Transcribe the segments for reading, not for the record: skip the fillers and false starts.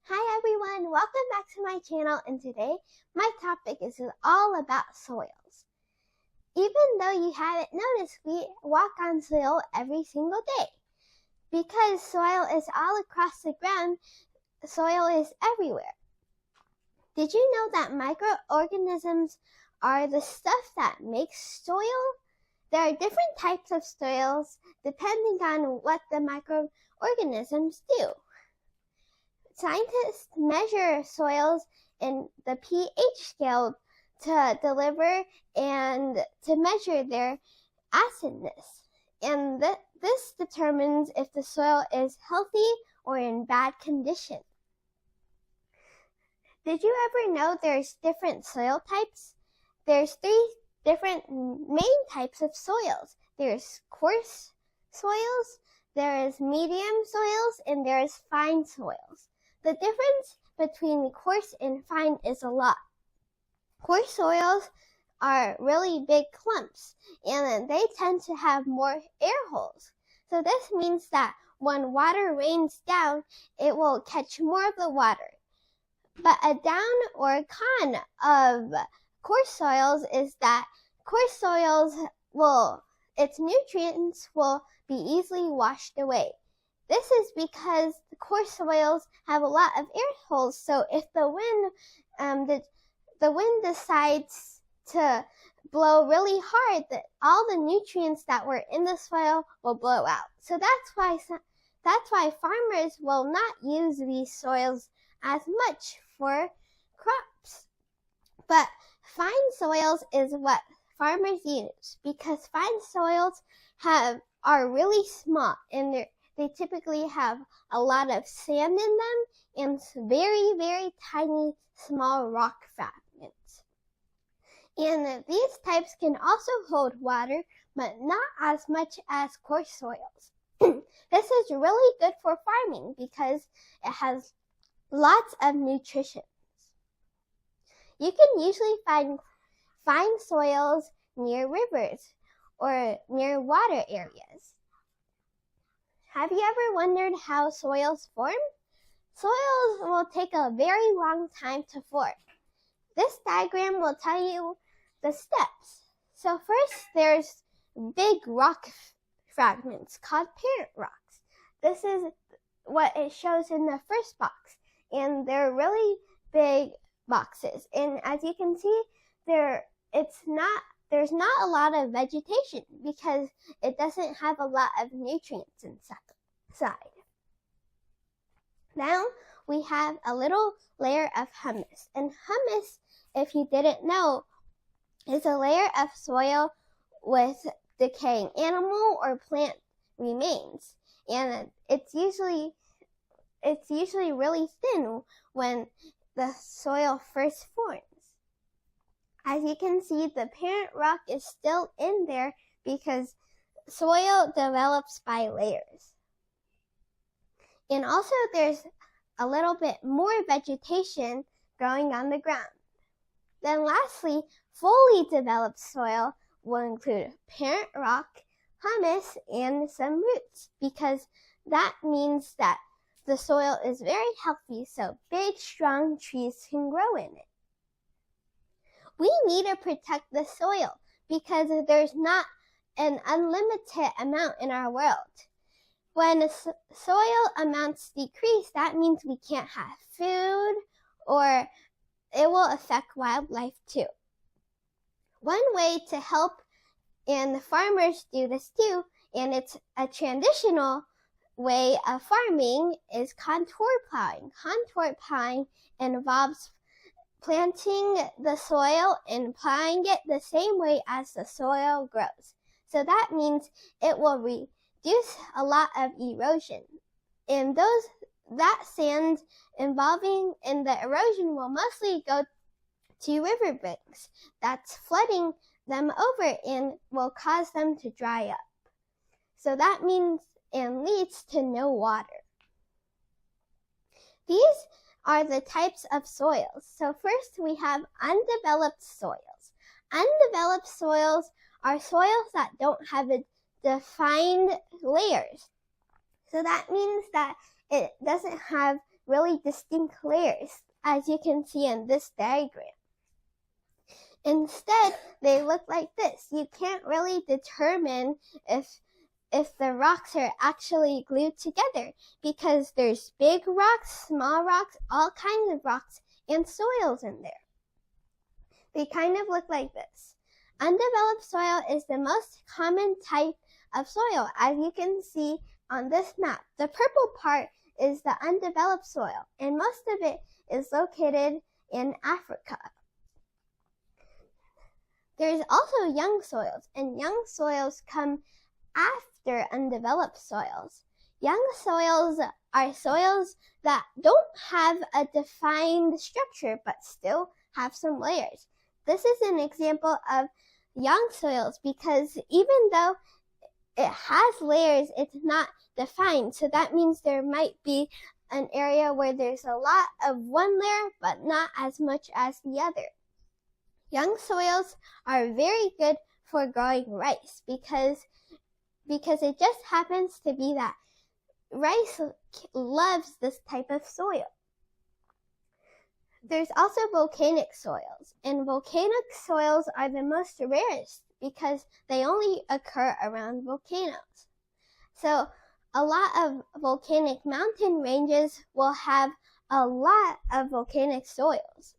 Hi everyone, welcome back to my channel, and today my topic is all about soils. Even though you haven't noticed, we walk on soil every single day. Because soil is all across the ground, soil is everywhere. Did you know that microorganisms are the stuff that makes soil? There are different types of soils depending on what the microorganisms do. Scientists measure soils in the pH scale to deliver and to measure their acidness. And this determines if the soil is healthy or in bad condition. Did you ever know there's different soil types? There's 3 different main types of soils. There's coarse soils, there is medium soils, and there is fine soils. The difference between coarse and fine is a lot. Coarse soils are really big clumps, and they tend to have more air holes. So this means that when water rains down, it will catch more of the water. But a down or con of coarse soils is that coarse soils its nutrients will be easily washed away. This is because the coarse soils have a lot of air holes, so if the wind decides to blow really hard, all the nutrients that were in the soil will blow out. So that's why farmers will not use these soils as much for crops. But fine soils is what farmers use because fine soils are really small, and they typically have a lot of sand in them and very, very tiny small rock fragments. And these types can also hold water, but not as much as coarse soils. This is really good for farming because it has lots of nutrition. You can usually find fine soils near rivers or near water areas. Have you ever wondered how soils form? Soils will take a very long time to form. This diagram will tell you the steps. So first, there's big rock fragments called parent rocks. This is what it shows in the first box, and they're really big boxes. And as you can see, there's not a lot of vegetation because it doesn't have a lot of nutrients inside. Now we have a little layer of humus. And humus, if you didn't know, is a layer of soil with decaying animal or plant remains. And it's usually really thin when the soil first forms. As you can see, the parent rock is still in there because soil develops by layers. And also there's a little bit more vegetation growing on the ground. Then lastly, fully developed soil will include parent rock, humus, and some roots, because that means that the soil is very healthy, so big, strong trees can grow in it. We need to protect the soil because there's not an unlimited amount in our world. When soil amounts decrease, that means we can't have food, or it will affect wildlife too. One way to help, and the farmers do this too, and it's a traditional way of farming, is contour plowing. Contour plowing involves planting the soil and plowing it the same way as the soil grows. So that means it will reduce a lot of erosion. And that sand involving in the erosion will mostly go to riverbanks. That's flooding them over and will cause them to dry up. So that means and leads to no water. These are the types of soils. So first we have undeveloped soils. Undeveloped soils are soils that don't have a defined layers. So that means that it doesn't have really distinct layers, as you can see in this diagram. Instead, they look like this. You can't really determine if the rocks are actually glued together because there's big rocks, small rocks, all kinds of rocks and soils in there. They kind of look like this. Undeveloped soil is the most common type of soil, as you can see on this map. The purple part is the undeveloped soil, and most of it is located in Africa. There's also young soils, and young soils come after undeveloped soils. Young soils are soils that don't have a defined structure but still have some layers. This is an example of young soils because even though it has layers, it's not defined. So that means there might be an area where there's a lot of one layer but not as much as the other. Young soils are very good for growing rice because it just happens to be that rice loves this type of soil. There's also volcanic soils, and volcanic soils are the most rarest because they only occur around volcanoes. So a lot of volcanic mountain ranges will have a lot of volcanic soils.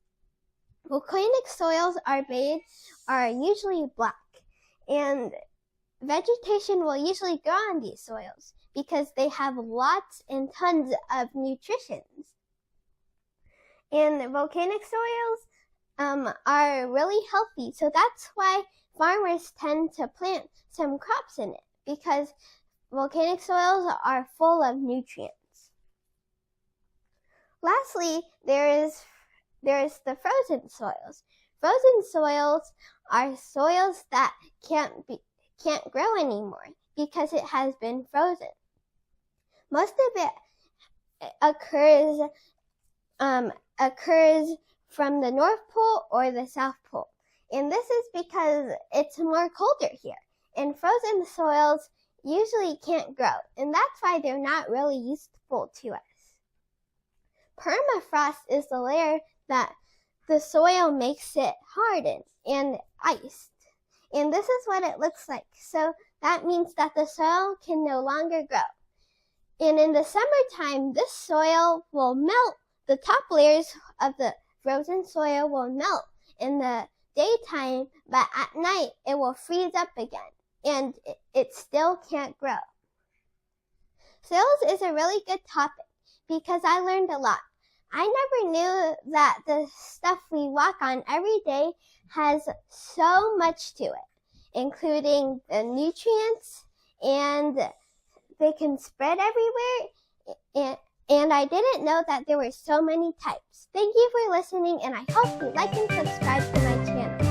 Volcanic soils are usually black, and vegetation will usually grow on these soils because they have lots and tons of nutrition. And volcanic soils are really healthy, so that's why farmers tend to plant some crops in it because volcanic soils are full of nutrients. Lastly, there is the frozen soils. Frozen soils are soils that can't grow anymore because it has been frozen. Most of it occurs from the North Pole or the South Pole. And this is because it's more colder here. And frozen soils usually can't grow. And that's why they're not really useful to us. Permafrost is the layer that the soil makes it hardened and iced. And this is what it looks like. So that means that the soil can no longer grow. And in the summertime, this soil will melt. The top layers of the frozen soil will melt in the daytime, but at night it will freeze up again, and it still can't grow. Soils is a really good topic because I learned a lot. I never knew that the stuff we walk on every day has so much to it, including the nutrients, and they can spread everywhere, and I didn't know that there were so many types. Thank you for listening, and I hope you like and subscribe to my channel.